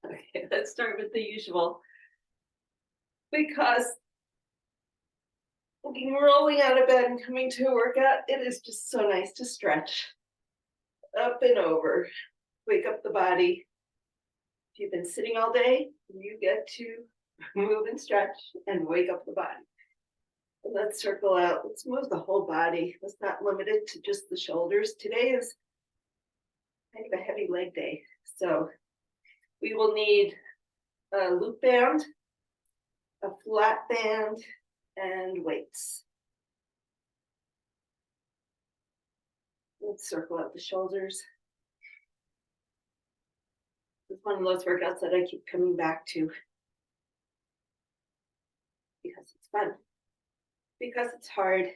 Okay, let's start with the usual. Because rolling out of bed and coming to a workout, it is just so nice to stretch up and over, wake up the body. If you've been sitting all day, you get to move and stretch and wake up the body. And let's circle out. Let's move the whole body. Let's not limit it to just the shoulders. Today is kind of a heavy leg day. So we will need a loop band, a flat band, and weights. Let's circle out the shoulders. It's one of those workouts that I keep coming back to because it's fun, because it's hard,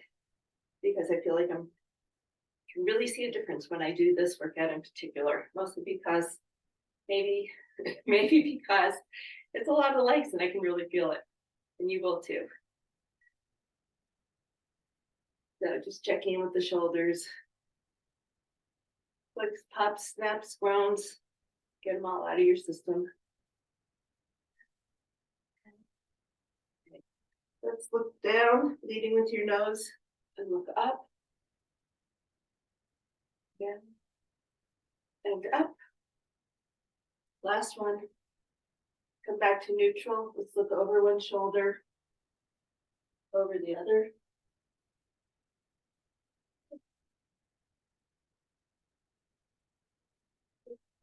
because I feel like I can really see a difference when I do this workout in particular, mostly because maybe because it's a lot of legs and I can really feel it, and you will too. So just checking in with the shoulders, flicks, pops, snaps, groans, get them all out of your system. Let's look down, leading with your nose, and look up. Again, and up. Last one. Come back to neutral. Let's look over one shoulder, over the other.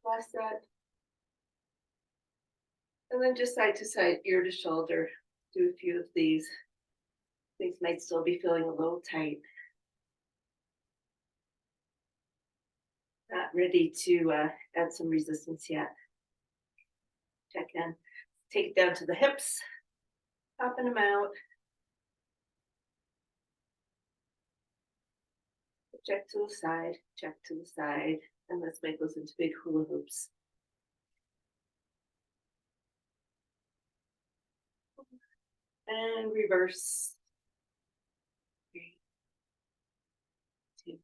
Last set. And then just side to side, ear to shoulder. Do a few of these. Things might still be feeling a little tight. Not ready to add some resistance yet. Check in. Take it down to the hips. Popping them out. Check to the side, check to the side. And let's make those into big hula hoops. And reverse. 3, 2,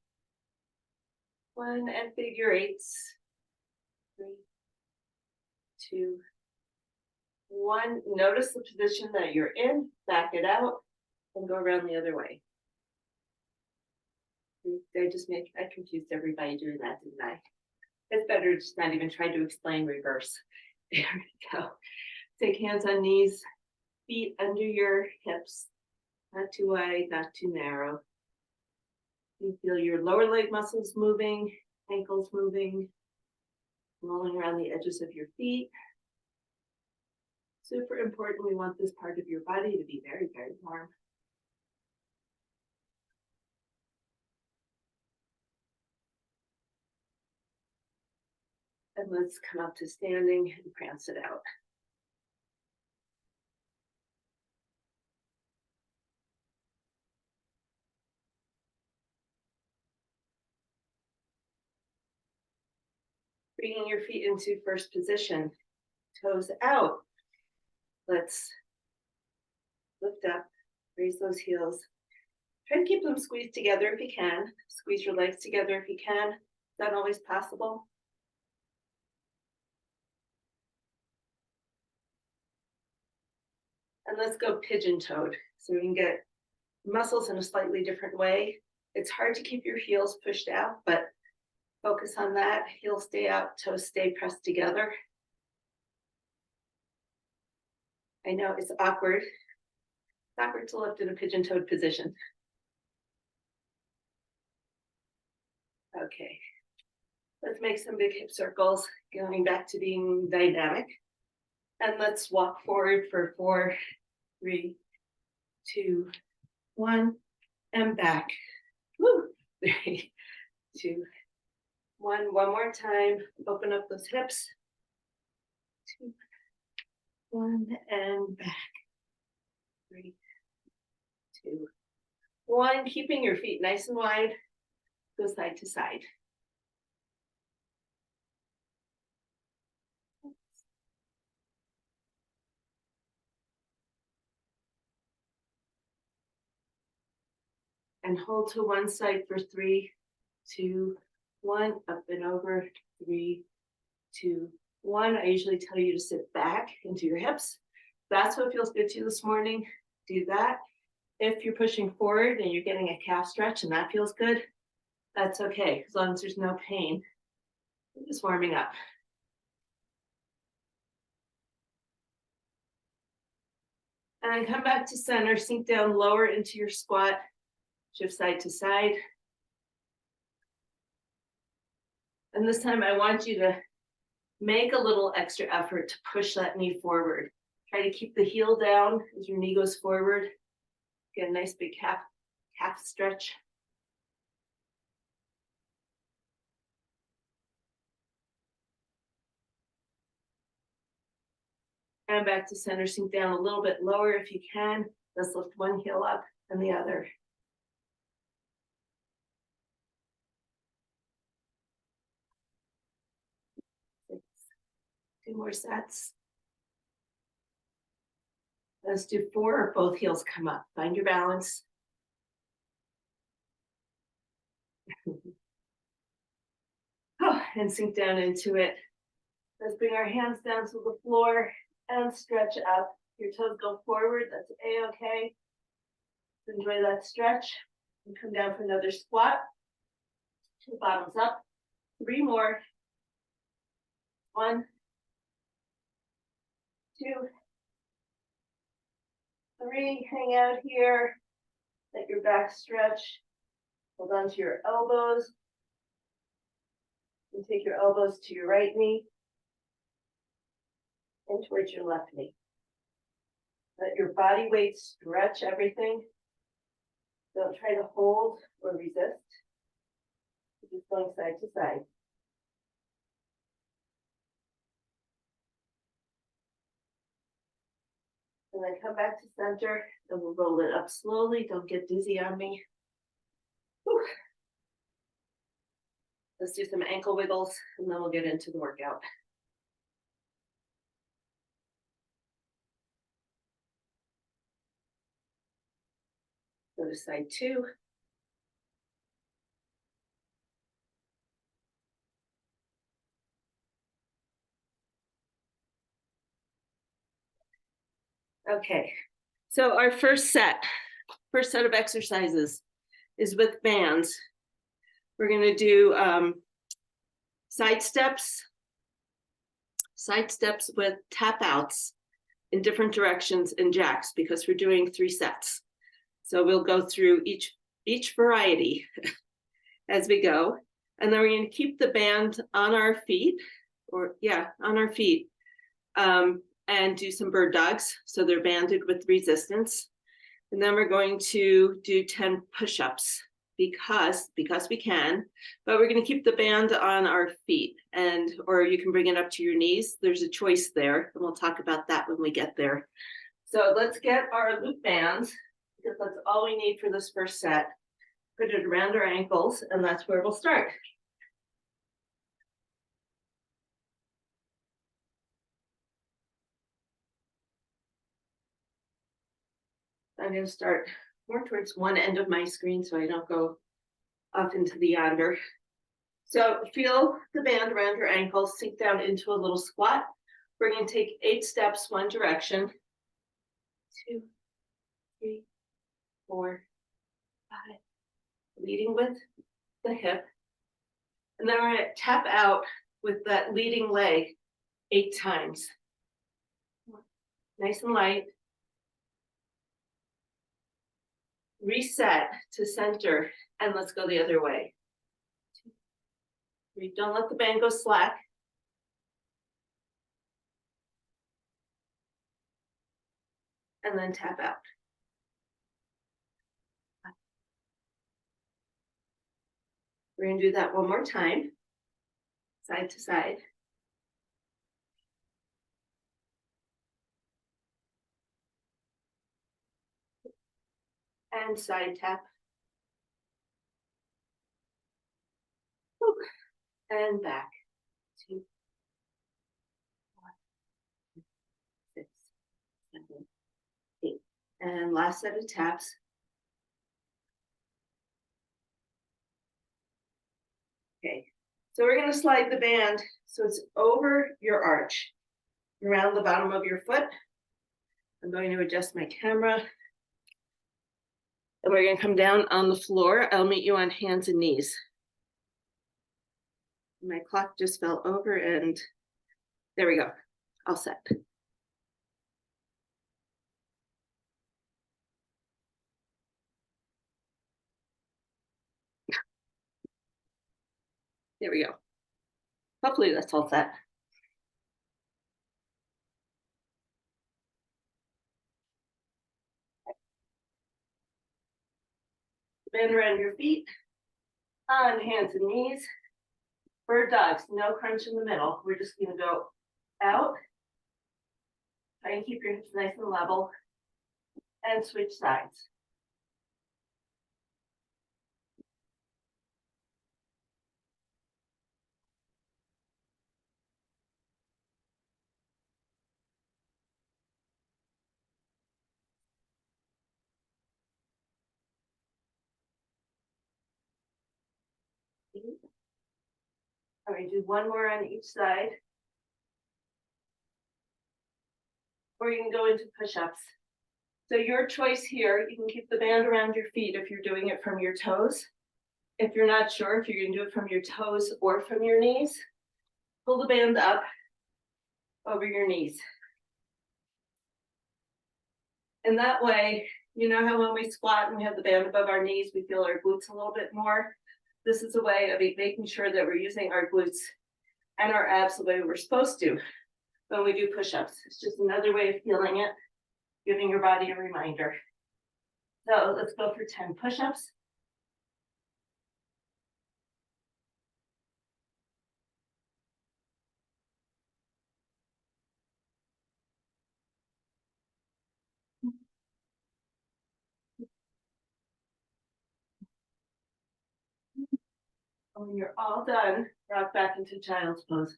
1, and figure eights. 3, 2, 1. Notice the position that you're in, back it out, and go around the other way. I confused everybody doing that, didn't I? It's better to just not even try to explain reverse. There we go. Take hands on knees, feet under your hips, not too wide, not too narrow. You feel your lower leg muscles moving, ankles moving, rolling around the edges of your feet. Super important, we want this part of your body to be very, very warm. And let's come up to standing and prance it out. Bringing your feet into first position, toes out. Let's lift up, raise those heels. Try to keep them squeezed together if you can. Squeeze your legs together if you can. Is that always possible? And let's go pigeon-toed so we can get muscles in a slightly different way. It's hard to keep your heels pushed out, but focus on that. Heels stay out, toes stay pressed together. I know it's awkward. It's awkward to lift in a pigeon-toed position. Okay, let's make some big hip circles, going back to being dynamic. And let's walk forward for 4, 3, 2, 1, and back. Woo! 3, 2, 1. One more time. Open up those hips. 2, 1, and back. 3, 2, 1. Keeping your feet nice and wide. Go side to side. And hold to one side for 3, 2, 1. Up and over. 3, 2, One, I usually tell you to sit back into your hips. That's what feels good to you this morning. Do that. If you're pushing forward and you're getting a calf stretch and that feels good, that's okay, as long as there's no pain. I'm just warming up. And then come back to center, sink down lower into your squat, shift side to side. And this time I want you to make a little extra effort to push that knee forward. Try to keep the heel down as your knee goes forward. Get a nice big calf stretch. And back to center, sink down a little bit lower if you can. Let's lift one heel up and the other. 2 more sets. Let's do 4, both heels come up. Find your balance. Oh, and sink down into it. Let's bring our hands down to the floor and stretch up. Your toes go forward, that's a-okay. Enjoy that stretch. And come down for another squat. 2 bottoms up. 3 more. 1, 2, 3. Hang out here. Let your back stretch. Hold on to your elbows. And take your elbows to your right knee and towards your left knee. Let your body weight stretch everything. Don't try to hold or resist. You're just going side to side. And then come back to center and we'll roll it up slowly. Don't get dizzy on me. Whew. Let's do some ankle wiggles and then we'll get into the workout. Go to side 2. Okay, so our first set of exercises is with bands. We're going to do side steps with tap outs in different directions and jacks because we're doing 3 sets. So we'll go through each variety as we go. And then we're going to keep the band on our feet, and do some bird dogs. So they're banded with resistance. And then we're going to do 10 push-ups because we can, but we're going to keep the band on our feet, or you can bring it up to your knees. There's a choice there, and we'll talk about that when we get there. So let's get our loop bands, because that's all we need for this first set. Put it around our ankles, and that's where we'll start. I'm going to start more towards one end of my screen so I don't go off into the yonder. So feel the band around your ankles, sink down into a little squat. We're going to take 8 steps one direction. 2, 3, 4, 5. Leading with the hip. And then we're going to tap out with that leading leg 8 times. Nice and light. Reset to center, and let's go the other way. 2, 3. Don't let the band go slack. And then tap out. We're going to do that one more time, side to side. And side tap. And back. 2, 4, 6, 7, 8. And last set of taps. Okay, So we're going to slide the band so it's over your arch, around the bottom of your foot. I'm going to adjust my camera. And we're going to come down on the floor. I'll meet you on hands and knees. My clock just fell over and there we go. All set. There we go. Hopefully that's all set. Bend around your feet, on hands and knees. Bird dogs, no crunch in the middle. We're just going to go out. Try and keep your hips nice and level. And switch sides. I'm going to do one more on each side. Or you can go into push-ups. So your choice here, you can keep the band around your feet if you're doing it from your toes. If you're not sure if you're going to do it from your toes or from your knees, pull the band up over your knees. And that way, you know how when we squat and we have the band above our knees, we feel our glutes a little bit more. This is a way of making sure that we're using our glutes and our abs the way we're supposed to when we do push-ups. It's just another way of feeling it, giving your body a reminder. So let's go for 10 push-ups. When you're all done, rock back into child's pose.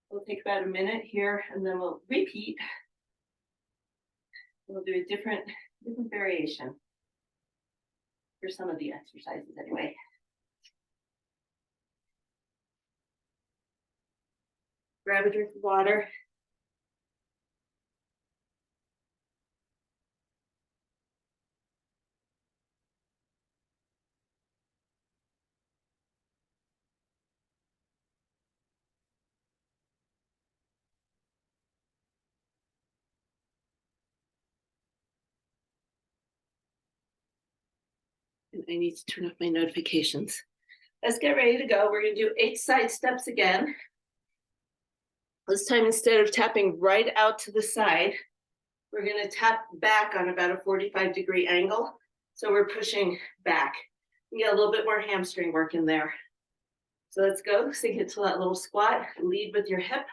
We'll take about a minute here and then we'll repeat. We'll do a different variation for some of the exercises anyway. Grab a drink of water. And I need to turn off my notifications. Let's get ready to go. We're going to do 8 side steps again. This time, instead of tapping right out to the side, we're going to tap back on about a 45-degree angle. So we're pushing back. You get a little bit more hamstring work in there. So let's go. Sink into that little squat. Lead with your hip.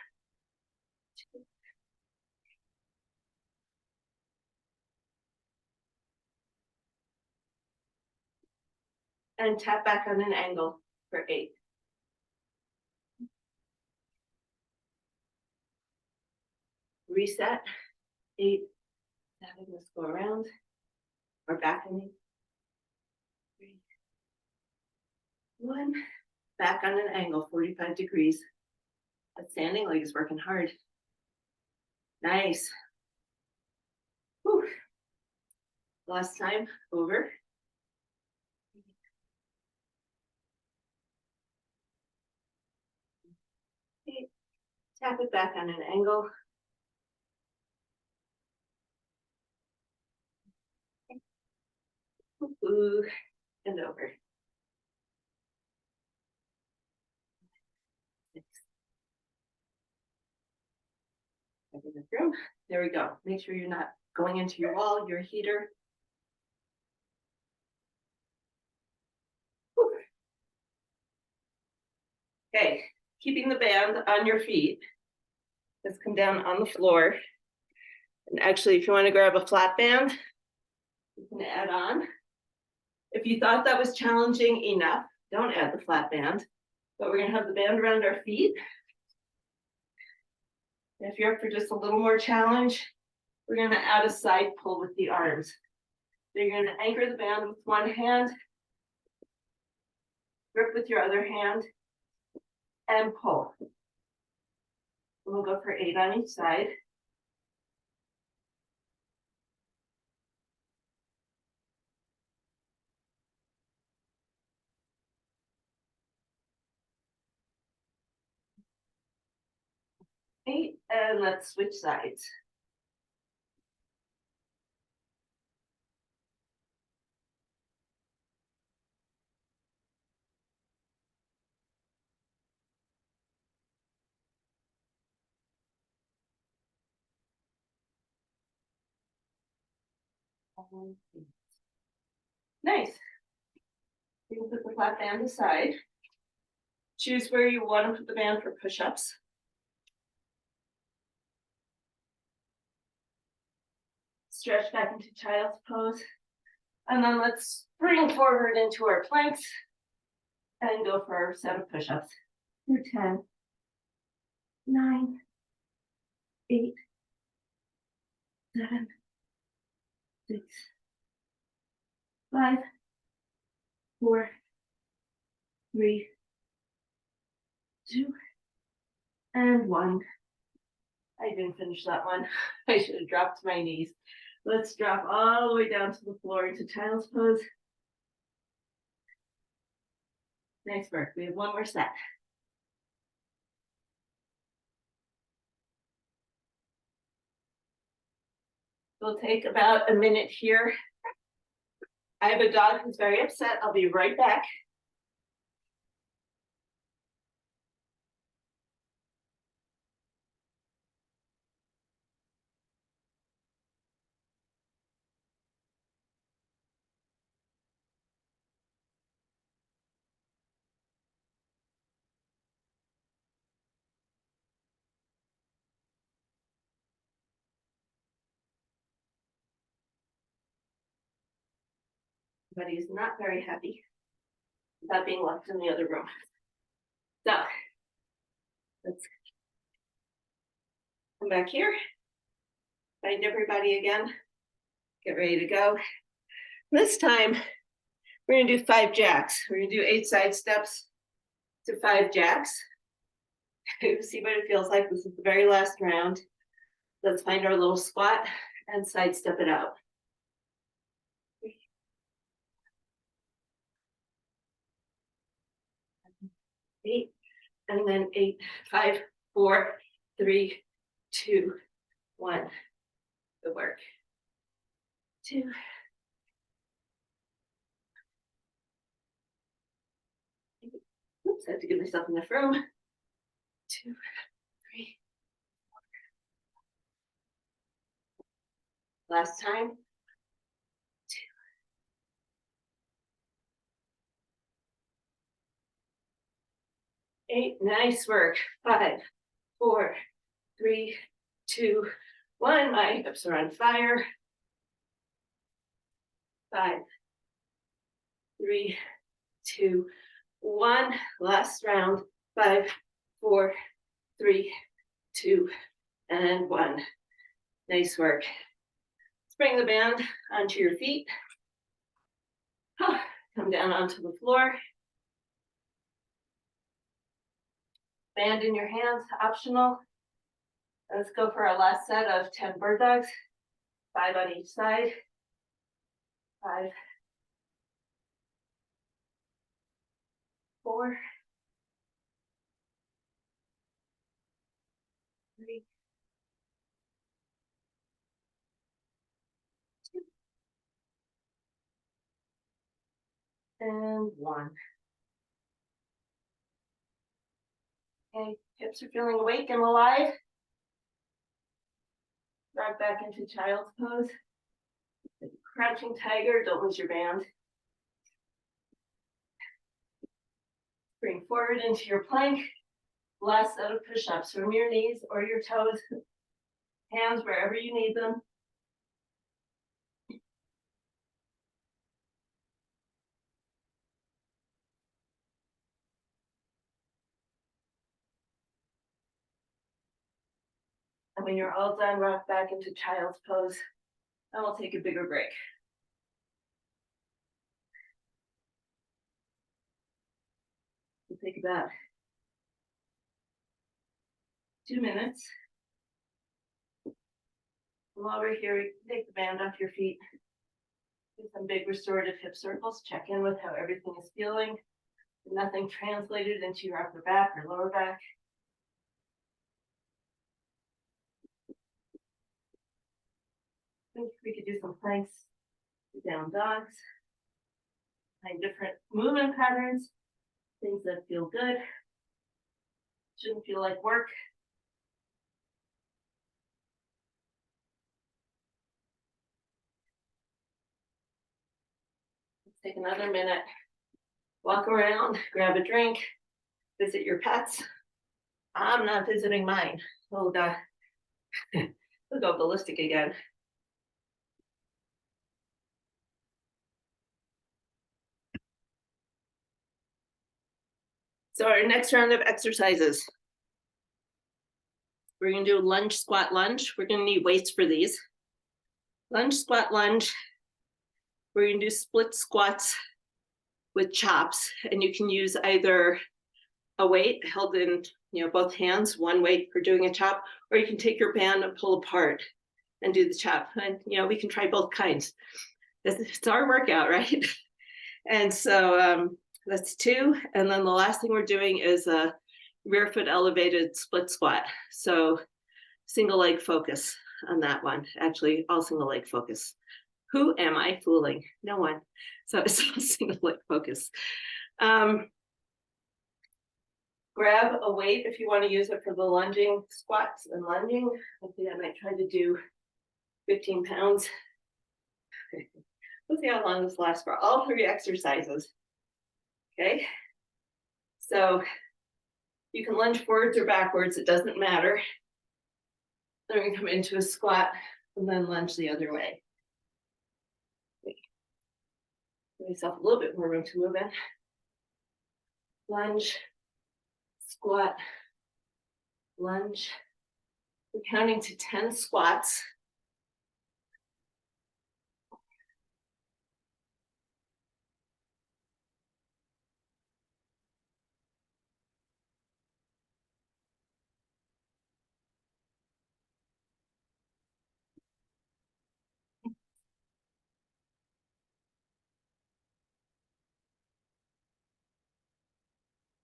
And tap back on an angle for 8. Reset. 8. 7. Let's go around. Or back on 8. 3. 1. Back on an angle, 45 degrees. That standing leg is working hard. Nice. Whew. Last time, over. Tap it back on an angle. Ooh, and over. There we go. Make sure you're not going into your wall, your heater. Whew. Okay, keeping the band on your feet. Let's come down on the floor. And actually, if you want to grab a flat band, you can add on. If you thought that was challenging enough, don't add the flat band. But we're going to have the band around our feet. If you're up for just a little more challenge, we're going to add a side pull with the arms. So you're going to anchor the band with one hand, grip with your other hand, and pull. We'll go for 8 on each side. Eight, and let's switch sides. Nice. You can put the flat band aside. Choose where you want to put the band for push-ups. Stretch back into child's pose. And then let's spring forward into our planks and go for our set of push-ups. 10, 9, 8, 7, 6, 5, 4, 3, 2, and 1. I didn't finish that one. I should have dropped my knees. Let's drop all the way down to the floor into child's pose. Nice work. We have one more set. We'll take about a minute here. I have a dog who's very upset. I'll be right back. But he's not very happy about being left in the other room. So let's come back here. Find everybody again. Get ready to go. This time, we're gonna do 5 jacks. We're gonna do 8 side steps to 5 jacks. See what it feels like. This is the very last round. Let's find our little squat and side step it out. 8, and then 8, 5, 4, 3, 2, 1. Good work. 2. Oops, I have to give myself enough room. 2, 3. Last time. 2. 8. Nice work. 5, 4, 3, 2, 1. My hips are on fire. 5, 3, 2, 1. Last round. 5, 4, 3, 2, and 1. Nice work. Let's bring the band onto your feet. Come down onto the floor. Band in your hands, optional. Let's go for our last set of 10 bird dogs. 5 on each side. 5, 4, 3, 2, and 1. Okay, hips are feeling awake and alive. Drop back into child's pose. Crouching tiger, don't lose your band. Bring forward into your plank. Last set of push-ups from your knees or your toes. Hands wherever you need them. When you're all done, rock back into child's pose, and we'll take a bigger break. We'll take about 2 minutes. While we're here, you can take the band off your feet. Do some big restorative hip circles. Check in with how everything is feeling. Nothing translated into your upper back or lower back. I think we could do some planks, down dogs. Find different movement patterns, things that feel good. Shouldn't feel like work. Let's take another minute. Walk around, grab a drink, visit your pets. I'm not visiting mine. We'll go ballistic again. So our next round of exercises. We're gonna do lunge, squat, lunge. We're gonna need weights for these. Lunge, squat, lunge. We're gonna do split squats with chops, and you can use either a weight held in both hands, one weight for doing a chop, or you can take your band and pull apart and do the chop. And we can try both kinds. It's our workout, right? And so that's 2. And then the last thing we're doing is a rear foot elevated split squat. So single leg focus on that one. Actually, all single leg focus. Who am I fooling? No one. So it's all single leg focus. Grab a weight if you want to use it for the lunging squats and lunging. I think I might try to do 15 pounds. Let's see how long this lasts for all 3 exercises. Okay, so you can lunge forwards or backwards, it doesn't matter. Then we can come into a squat and then lunge the other way. Give yourself a little bit more room to move in. Lunge, squat, lunge. We're counting to 10 squats.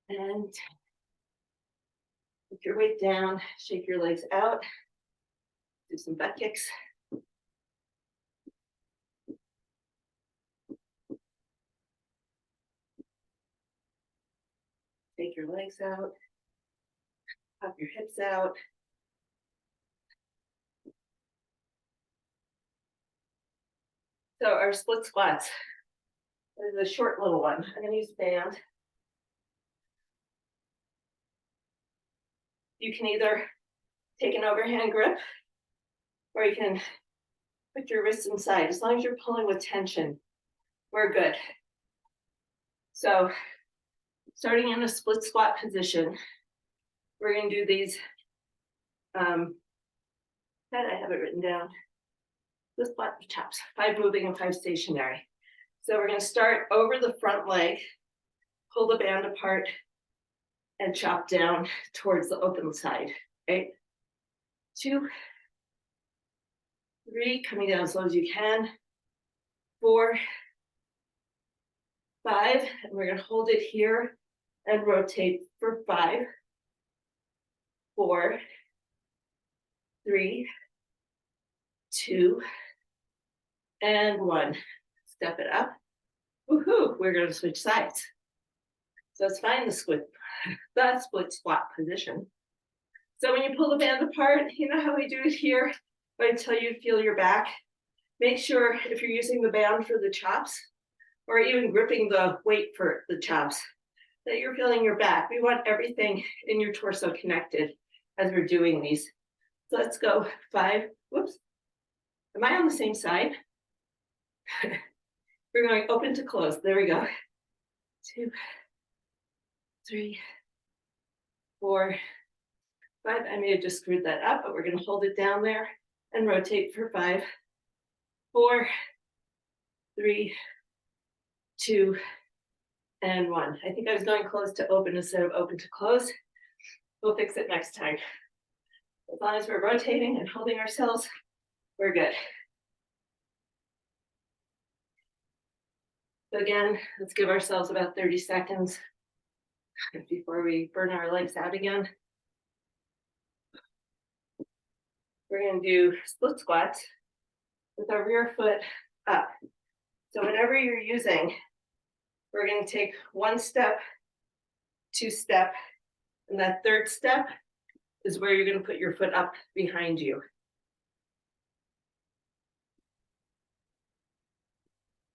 And put your weight down, shake your legs out, do some butt kicks. Take your legs out, pop your hips out. So our split squats, this is a short little one. I'm gonna use a band. You can either take an overhand grip, or you can put your wrists inside. As long as you're pulling with tension, we're good. So starting in a split squat position, we're gonna do these, I have it written down. The squat chops, 5 moving and 5 stationary. So we're gonna start over the front leg, pull the band apart, and chop down towards the open side, right? 2, 3, coming down as low as you can. 4, 5, and we're gonna hold it here and rotate for 5, 4, 3, 2, and 1. Step it up. Woohoo! We're gonna switch sides. So let's find the split squat position. So when you pull the band apart, you know how we do it here, until you feel your back. Make sure if you're using the band for the chops, or even gripping the weight for the chops, that you're feeling your back. We want everything in your torso connected as we're doing these. So let's go 5, whoops. Am I on the same side? We're going open to close, there we go. 2, 3, 4, 5. I may have just screwed that up, but we're going to hold it down there and rotate for 5, 4, 3, 2, and 1. I think I was going close to open instead of open to close. We'll fix it next time. As long as we're rotating and holding ourselves, we're good. So again, let's give ourselves about 30 seconds before we burn our legs out again. We're going to do split squats with our rear foot up. So whatever you're using, we're going to take 1 step, 2 step, and that 3rd step is where you're going to put your foot up behind you.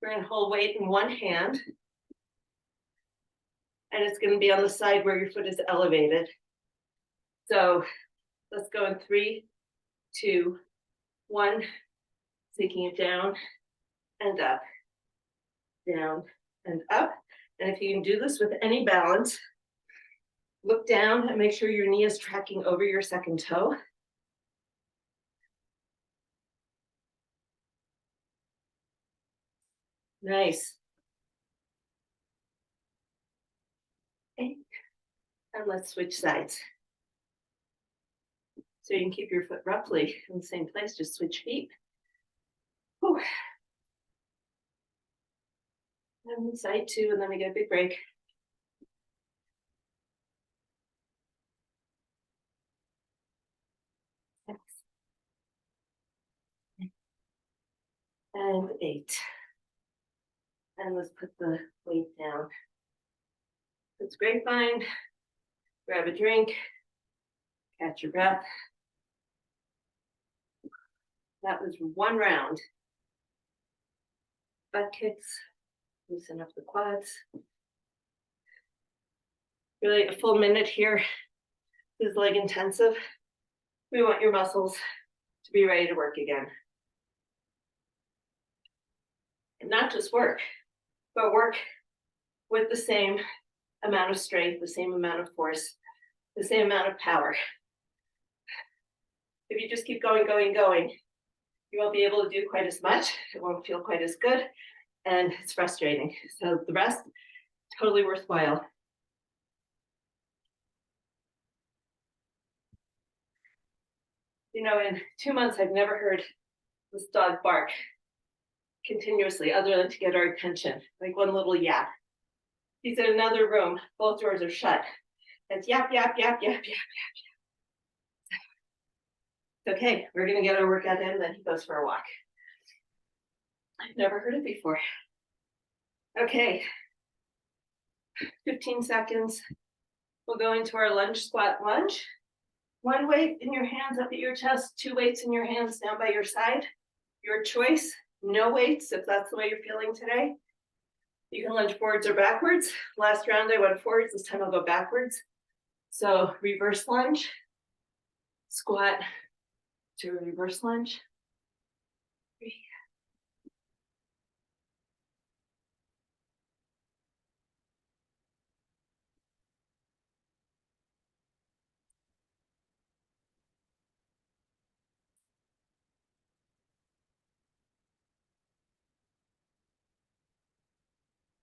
We're going to hold weight in one hand, and it's going to be on the side where your foot is elevated. So let's go in 3, 2, 1, taking it down and up, down and up. And if you can do this with any balance, look down and make sure your knee is tracking over your 2nd toe. Nice. Okay. And let's switch sides. So you can keep your foot roughly in the same place, just switch feet. Whew. And side 2, and then we get a big break. And 8. And let's put the weight down. It's grapevine. Grab a drink. Catch your breath. That was 1 round. Butt kicks. Loosen up the quads. Really a full minute here. This is leg intensive. We want your muscles to be ready to work again. And not just work, but work with the same amount of strength, the same amount of force, the same amount of power. If you just keep going, you won't be able to do quite as much. It won't feel quite as good, and it's frustrating. So the rest, totally worthwhile. You know, in 2 months, I've never heard this dog bark continuously other than to get our attention, like one little yap. He's in another room, both doors are shut. It's yap, yap, yap, yap, yap, yap, yap. Okay, we're gonna get our workout in, then he goes for a walk. I've never heard it before. Okay, 15 seconds. We'll go into our lunge-squat-lunge. 1 weight in your hands up at your chest, 2 weights in your hands down by your side. Your choice, no weights if that's the way you're feeling today. You can lunge forwards or backwards. Last round I went forwards, this time I'll go backwards. So reverse lunge, squat to reverse lunge. 3.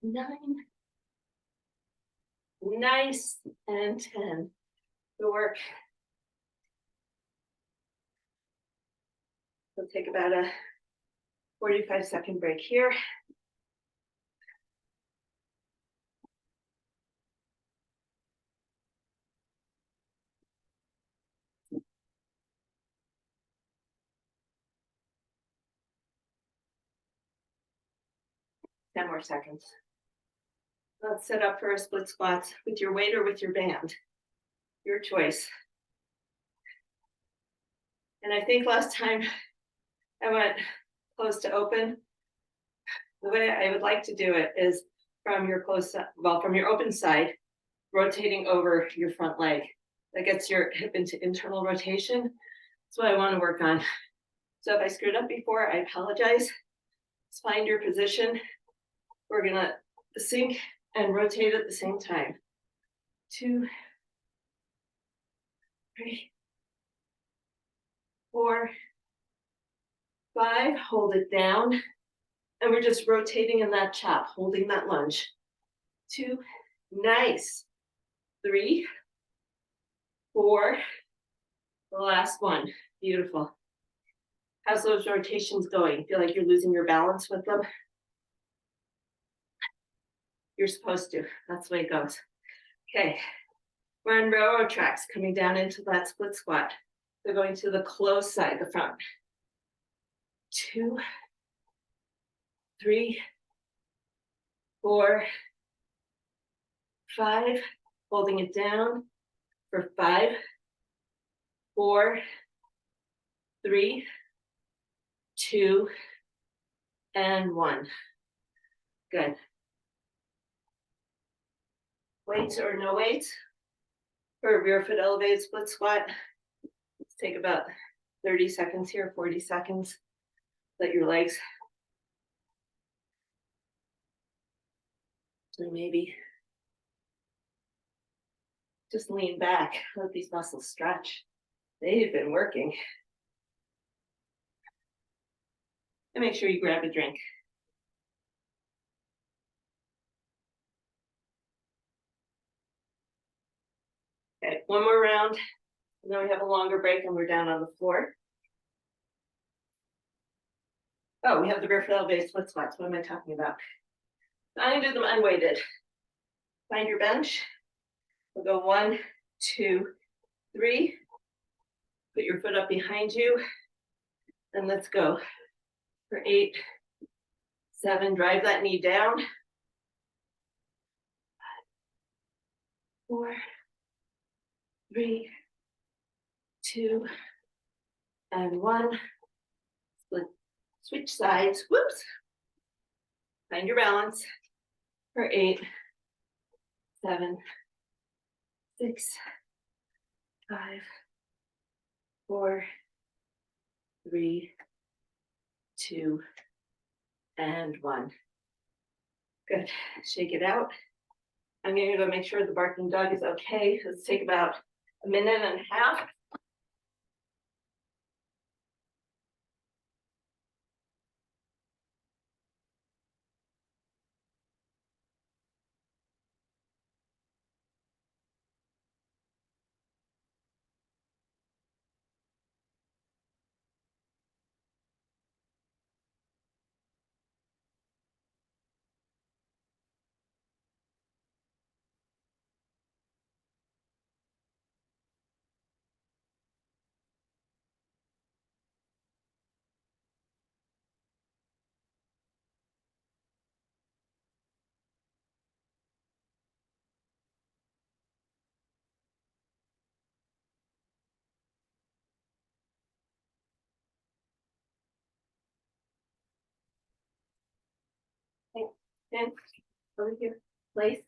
Nine. Nice. And 10. Good work. We'll take about a 45-second break here. Ten more seconds. Let's set up for a split squats with your weight or with your band. Your choice. And I think last time I went close to open. The way I would like to do it is from your from your open side, rotating over your front leg. That gets your hip into internal rotation. That's what I want to work on. So if I screwed up before, I apologize. Just find your position. We're gonna sink and rotate at the same time. 2, 3, 4, 5, hold it down. And we're just rotating in that chop, holding that lunge. 2, nice. 3, 4, the last one. Beautiful. How's those rotations going? Feel like you're losing your balance with them? You're supposed to. That's the way it goes. Okay. We're on railroad tracks coming down into that split squat. They're going to the closed side, the front. 2, 3, 4, 5. Holding it down for 5, 4, 3, 2, and 1. Good. Weights or no weights for a rear foot elevated split squat. Let's take about 30 seconds here, 40 seconds. Let your legs. So maybe just lean back, let these muscles stretch. They've been working. And make sure you grab a drink. Okay, one more round, and then we have a longer break and we're down on the floor. Oh, we have the rear foot elevated split squats. What am I talking about? I'm gonna do them unweighted. Find your bench. We'll go 1, 2, 3. Put your foot up behind you. And let's go for 8, 7. Drive that knee down. 4, 3, 2, and 1. Split, switch sides. Whoops. Find your balance for 8, 7, 6, 5, 4, 3, 2, and 1. Good. Shake it out. I'm going to go make sure the barking dog is okay. Let's take about a minute and a half. Stand over here. Place.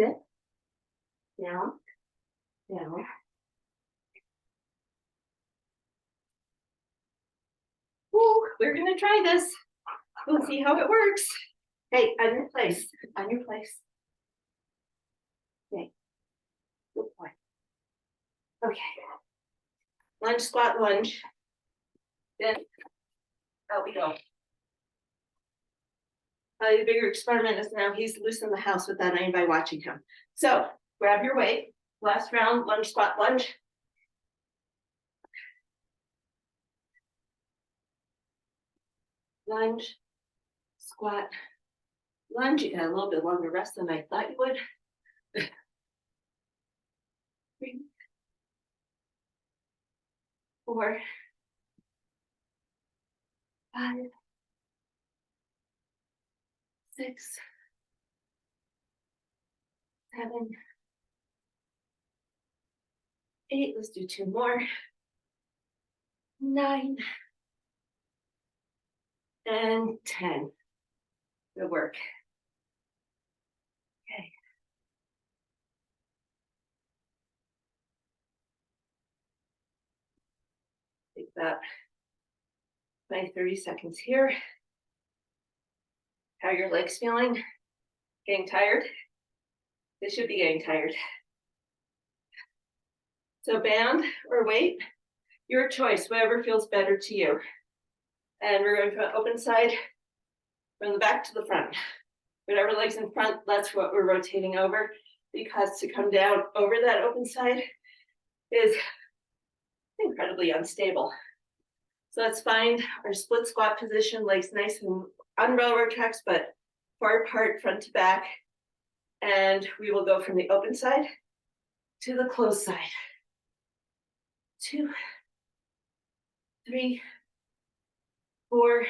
Sit. Down. Down. Ooh, we're going to try this. We'll see how it works. Hey, on your place. On your place. Okay. Good boy. Okay. Lunge, squat, lunge. Then out we go. The bigger experiment is now he's loose in the house without anybody watching him. So grab your weight. Last round, lunge, squat, lunge. Lunge, squat, lunge. You got a little bit longer rest than I thought you would. 3, 4, 5, 6, 7, 8. Let's do 2 more. 9 and 10. Good work. Okay. Take about 20, 30 seconds here. How are your legs feeling? Getting tired? They should be getting tired. So band or weight, Your choice, whatever feels better to you. And we're going from open side, from the back to the front. Whatever leg's in front, that's what we're rotating over, because to come down over that open side is incredibly unstable. So let's find our split squat position, legs nice and on railroad tracks, but far apart, front to back. And we will go from the open side to the closed side. 2, 3, 4,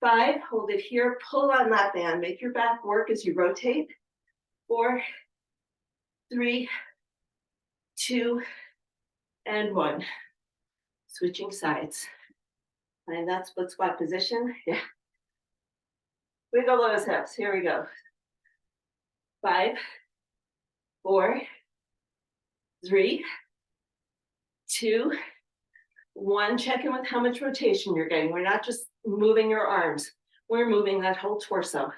5. Hold it here. Pull on that band. Make your back work as you rotate. 4, 3, 2, and 1. Switching sides. Find that split squat position. Yeah. Wiggle those hips. Here we go. 5, 4, 3, 2, 1. Check in with how much rotation you're getting. We're not just moving your arms. We're moving that whole torso.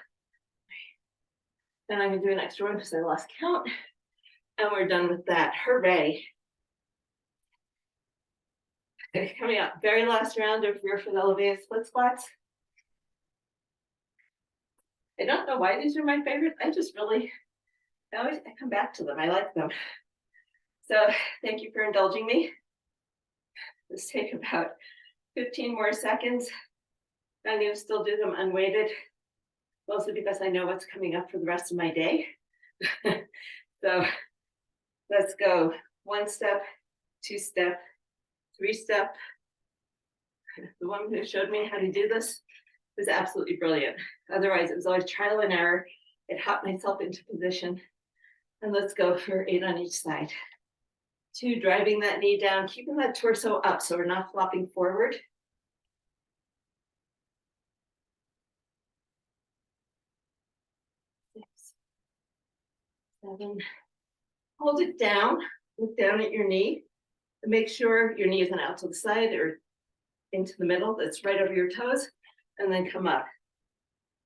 Then I'm going to do an extra one because I lost count. And we're done with that. Hooray. Okay, coming up. Very last round of rear foot elevated split squats. I don't know why these are my favorites. I come back to them. I like them. So thank you for indulging me. Let's take about 15 more seconds. I'm going to still do them unweighted, mostly because I know what's coming up for the rest of my day. So let's go 1 step, 2 step, 3 step. The woman who showed me how to do this was absolutely brilliant. Otherwise, it was always trial and error. It hopped myself into position. And let's go for 8 on each side. 2, driving that knee down, keeping that torso up so we're not flopping forward. 6, 7, hold it down, look down at your knee, and make sure your knee isn't out to the side or into the middle, that's right over your toes, and then come up.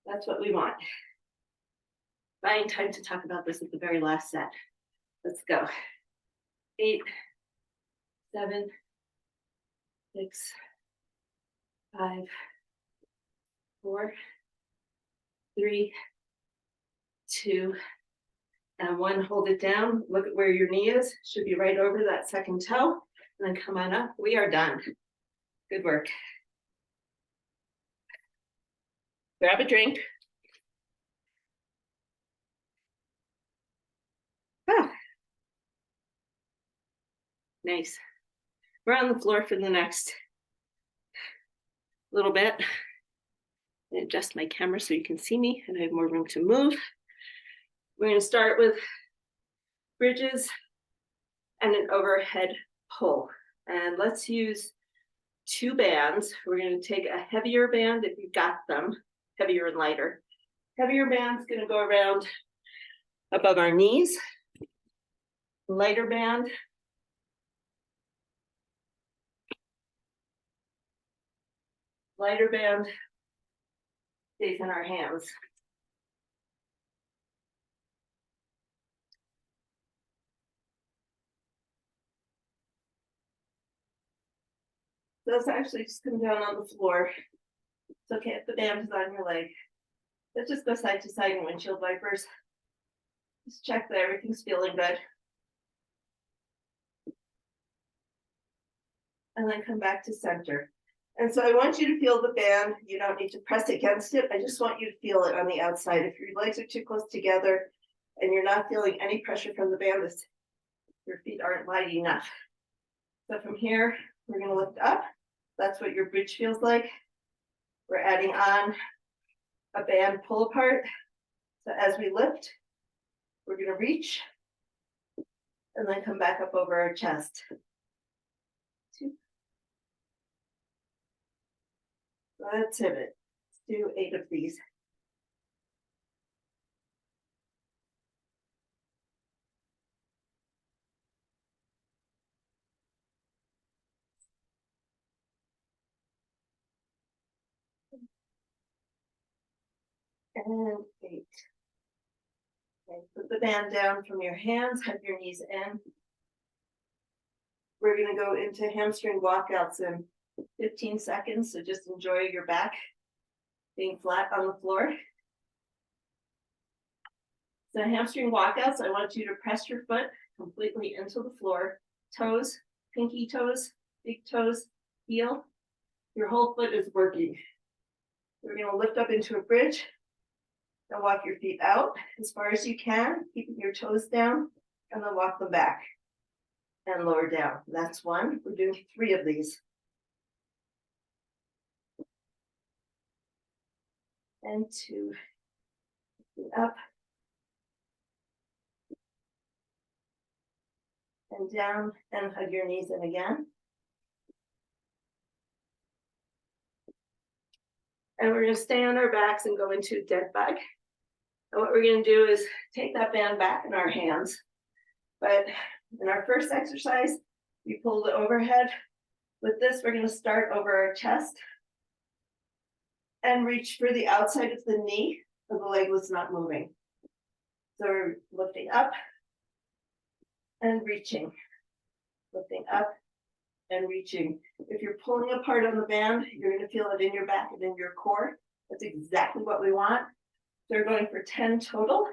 That's what we want. Buying time to talk about this at the very last set. Let's go. 8, 7, 6, 5, 4, 3, 2, and 1. Hold it down. Look at where your knee is. Should be right over that second toe. And then come on up. We are done. Good work. Grab a drink. Ah. Nice. We're on the floor for the next little bit. I adjust my camera so you can see me and I have more room to move. We're going to start with bridges and an overhead pull. And let's use 2 bands. We're going to take a heavier band if you've got them, heavier and lighter. Heavier band's going to go around above our knees. Lighter band stays in our hands. Those actually just come down on the floor. It's okay if the band is on your leg. Let's just go side to side in windshield wipers. Just check that everything's feeling good. And then come back to center. And so I want you to feel the band. You don't need to press against it. I just want you to feel it on the outside. If your legs are too close together and you're not feeling any pressure from the band, your feet aren't wide enough. So from here, we're going to lift up. That's what your bridge feels like. We're adding on a band pull apart. So as we lift, we're going to reach and then come back up over our chest. 2. Let's hit it. Let's do 8 of these. And 8. Okay, put the band down from your hands, have your knees in. we're gonna go into hamstring walkouts in 15 seconds, so just enjoy your back being flat on the floor. So hamstring walkouts, I want you to press your foot completely into the floor, toes, pinky toes, big toes, heel. Your whole foot is working. We're gonna lift up into a bridge and walk your feet out as far as you can, keeping your toes down, and then walk them back and lower down. That's one. We're doing 3 of these. And 2, up and down, and hug your knees in again. And we're gonna stay on our backs and go into dead bug. And what we're gonna do is take that band back in our hands. But in our first exercise, we pull the overhead. With this, we're gonna start over our chest and reach for the outside of the knee, so the leg was not moving. So we're lifting up and reaching, lifting up and reaching. If you're pulling apart on the band, you're gonna feel it in your back and in your core. That's exactly what we want. So we're going for 10 total.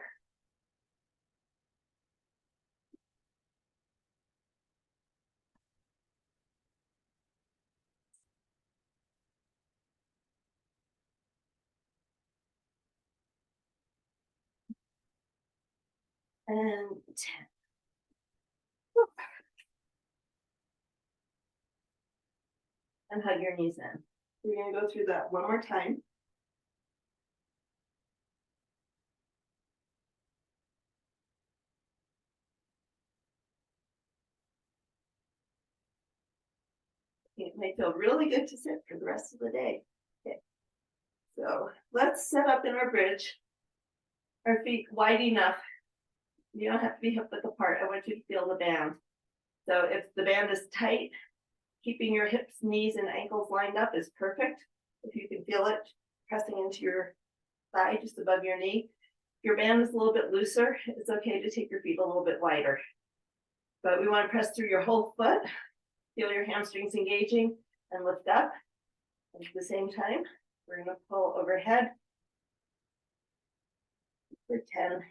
And 10. And hug your knees in. We're gonna go through that one more time. It may feel really good to sit for the rest of the day. Okay. So let's set up in our bridge. Our feet wide enough. You don't have to be hip width apart. I want you to feel the band. So if the band is tight, keeping your hips, knees, and ankles lined up is perfect. If you can feel it pressing into your thigh just above your knee. If your band is a little bit looser, it's okay to take your feet a little bit wider. But we want to press through your whole foot, feel your hamstrings engaging, and lift up. And at the same time, we're going to pull overhead for 10,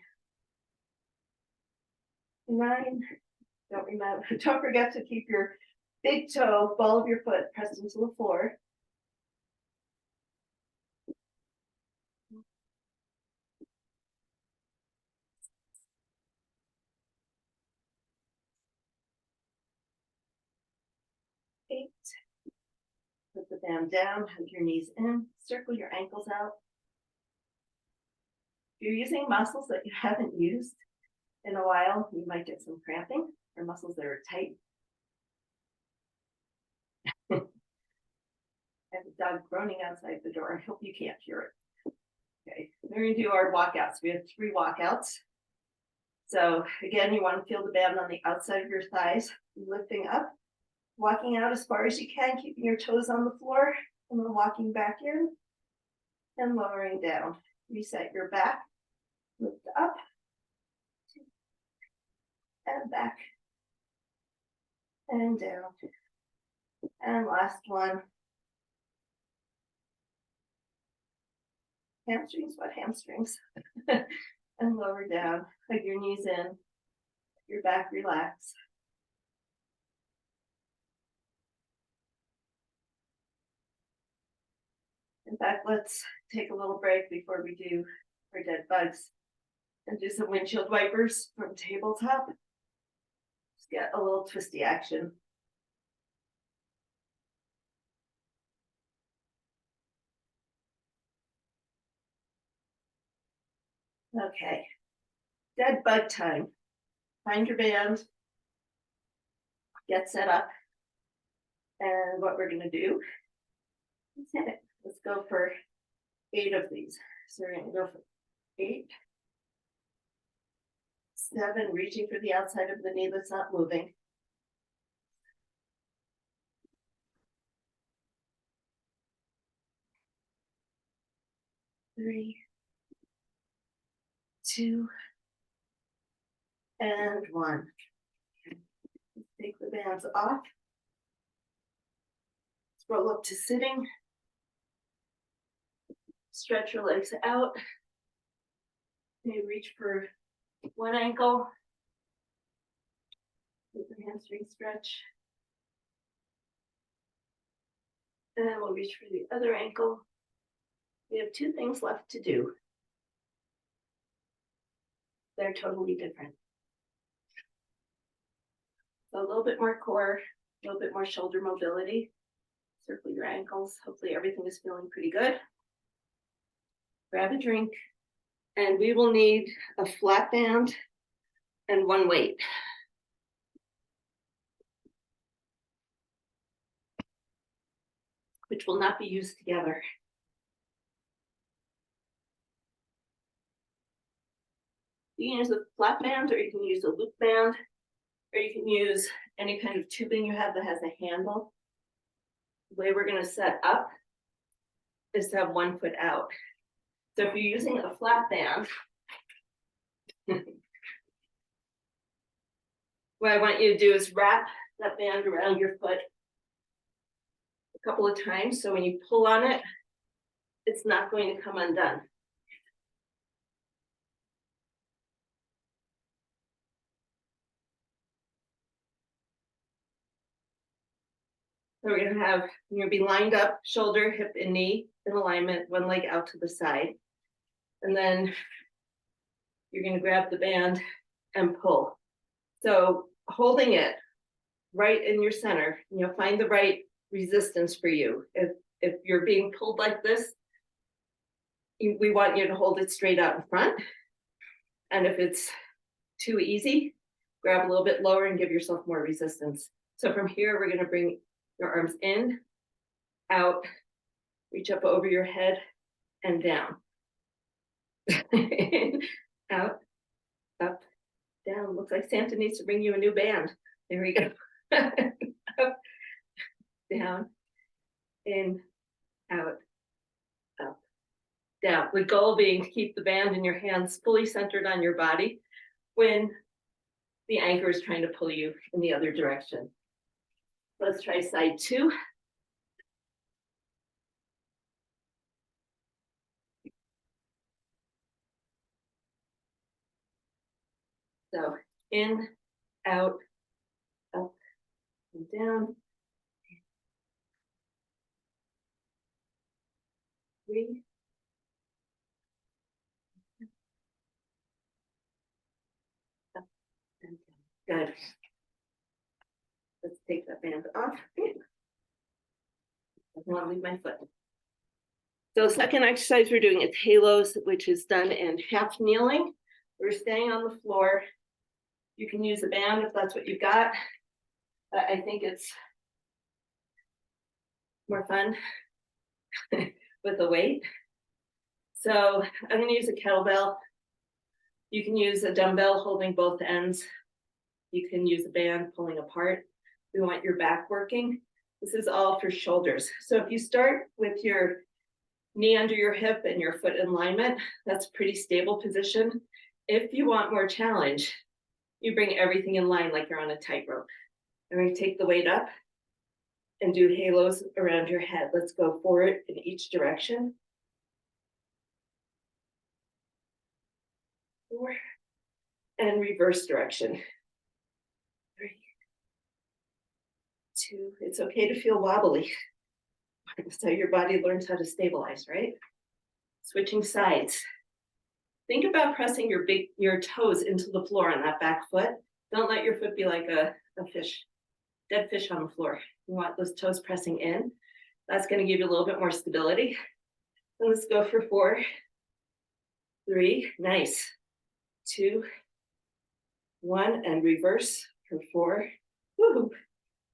9. Don't forget to keep your big toe, ball of your foot pressed into the floor. 8. Put the band down, hug your knees in, circle your ankles out. If you're using muscles that you haven't used in a while, you might get some cramping, or muscles that are tight. I have a dog groaning outside the door. I hope you can't hear it. Okay, we're gonna do our walkouts. We have 3 walkouts. So again, you want to feel the band on the outside of your thighs, lifting up, walking out as far as you can, keeping your toes on the floor, and then walking back in and lowering down. Reset your back, lift up, and back, and down. And last one. Hamstrings, what hamstrings? And lower down, hug your knees in, your back relax. In fact, let's take a little break before we do our dead bugs and do some windshield wipers from tabletop. Just get a little twisty action. Okay, dead bug time. Find your band, get set up, and what we're gonna do is hit it. Let's go for 8 of these. So we're gonna go for 8, 7, reaching for the outside of the knee that's not moving. 3, 2, and 1. Take the bands off. Roll up to sitting. Stretch your legs out. Maybe reach for one ankle. With the hamstring stretch. And then we'll reach for the other ankle. We have 2 things left to do. They're totally different. So a little bit more core, a little bit more shoulder mobility. Circle your ankles. Hopefully everything is feeling pretty good. Grab a drink. And we will need a flat band and 1 weight. Which will not be used together. You can use a flat band, or you can use a loop band, or you can use any kind of tubing you have that has a handle. The way we're going to set up is to have 1 foot out. So if you're using a flat band, what I want you to do is wrap that band around your foot a couple of times, so when you pull on it, it's not going to come undone. So we're going to have, you're going to be lined up, shoulder, hip, and knee in alignment, 1 leg out to the side. And then you're going to grab the band and pull. So holding it right in your center, find the right resistance for you. If you're being pulled like this, we want you to hold it straight out in front. And if it's too easy, grab a little bit lower and give yourself more resistance. So from here, we're going to bring your arms in, out, reach up over your head, and down. Out, up, down. Looks like Santa needs to bring you a new band. There we go. Up, down, in, out, up, down. The goal being to keep the band in your hands fully centered on your body when the anchor is trying to pull you in the other direction. Let's try side 2. So in, out, up, and down. 3. Up and down. Good. Let's take that band off. I don't want to leave my foot. So the second exercise we're doing is halos, which is done in half kneeling. We're staying on the floor. You can use a band if that's what you've got. I think it's more fun with a weight. So I'm going to use a kettlebell. You can use a dumbbell holding both ends. You can use a band pulling apart. We want your back working. This is all for shoulders. So if you start with your knee under your hip and your foot in alignment, that's a pretty stable position. If you want more challenge, you bring everything in line like you're on a tightrope. I'm going to take the weight up and do halos around your head. Let's go forward in each direction. 4. And reverse direction. 3. 2. It's okay to feel wobbly. That's how your body learns how to stabilize, right? Switching sides. Think about pressing your toes into the floor on that back foot. Don't let your foot be like a fish, dead fish on the floor. You want those toes pressing in. That's going to give you a little bit more stability. And let's go for 4. 3. Nice. 2. 1. And reverse for 4. Woo.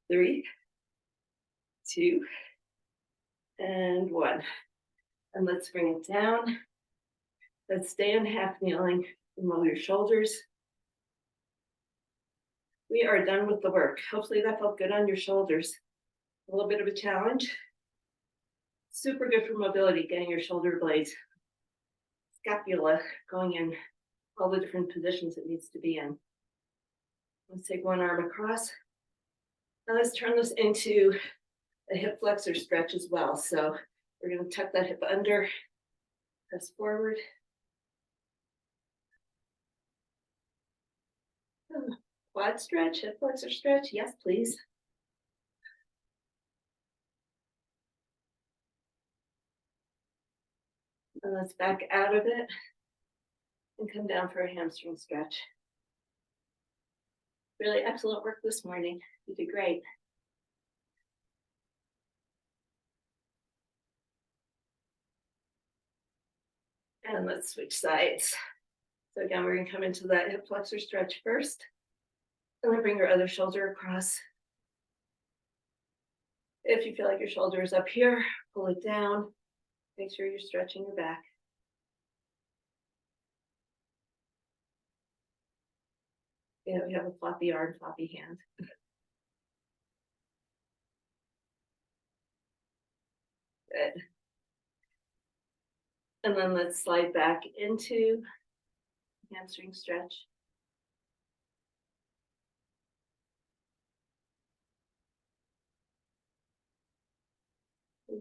3. 2. And 1. And let's bring it down. Let's stay in half kneeling and roll your shoulders. We are done with the work. Hopefully that felt good on your shoulders. A little bit of a challenge. Super good for mobility, getting your shoulder blades, scapula going in all the different positions it needs to be in. Let's take one arm across, Now let's turn this into a hip flexor stretch as well. So we're going to tuck that hip under, press forward. Quad stretch, hip flexor stretch. Yes, please. And let's back out of it and come down for a hamstring stretch. Really excellent work this morning. You did great. And let's switch sides. So again, we're going to come into that hip flexor stretch first. And then bring your other shoulder across. If you feel like your shoulder is up here, pull it down. Make sure you're stretching your back. Yeah, we have a floppy arm, floppy hand. Good. And then let's slide back into hamstring stretch.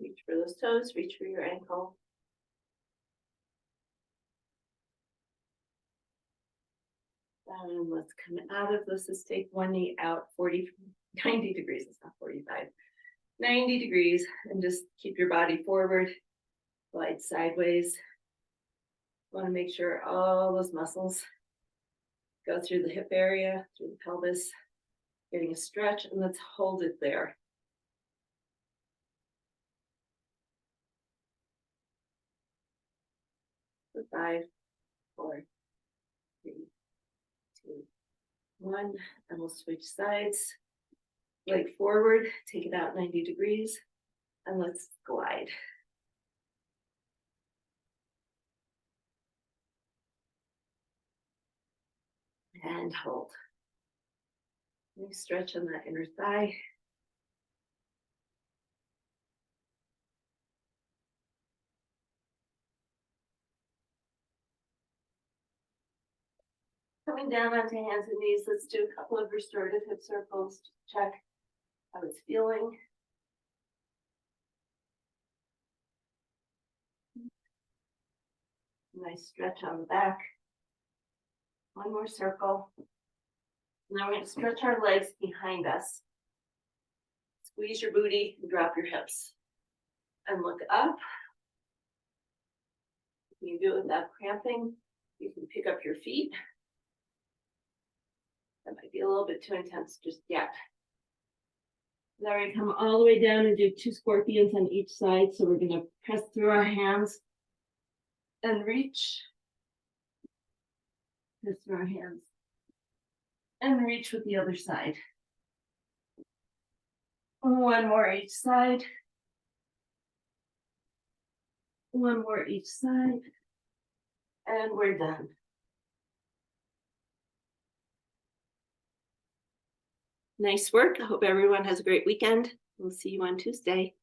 Reach for those toes, reach for your ankle. And let's come out of this. Let's take one knee out 90 degrees. It's not 45. 90 degrees, and just keep your body forward, glide sideways. Want to make sure all those muscles go through the hip area, through the pelvis, getting a stretch, and let's hold it there. So 5, 4, 3, 2, 1, and we'll switch sides. Leg forward, take it out 90 degrees, and let's glide. And hold. Nice stretch on that inner thigh. Coming down onto hands and knees, let's do a couple of restorative hip circles to check how it's feeling. Nice stretch on the back. One more circle. Now we're going to stretch our legs behind us. Squeeze your booty and drop your hips. And look up. You can do it without cramping. You can pick up your feet. That might be a little bit too intense just yet. Now we're going to come all the way down and do 2 scorpions on each side. So we're going to press through our hands and reach. Press through our hands and reach with the other side. One more each side. One more each side. And we're done. Nice work. I hope everyone has a great weekend. We'll see you on Tuesday.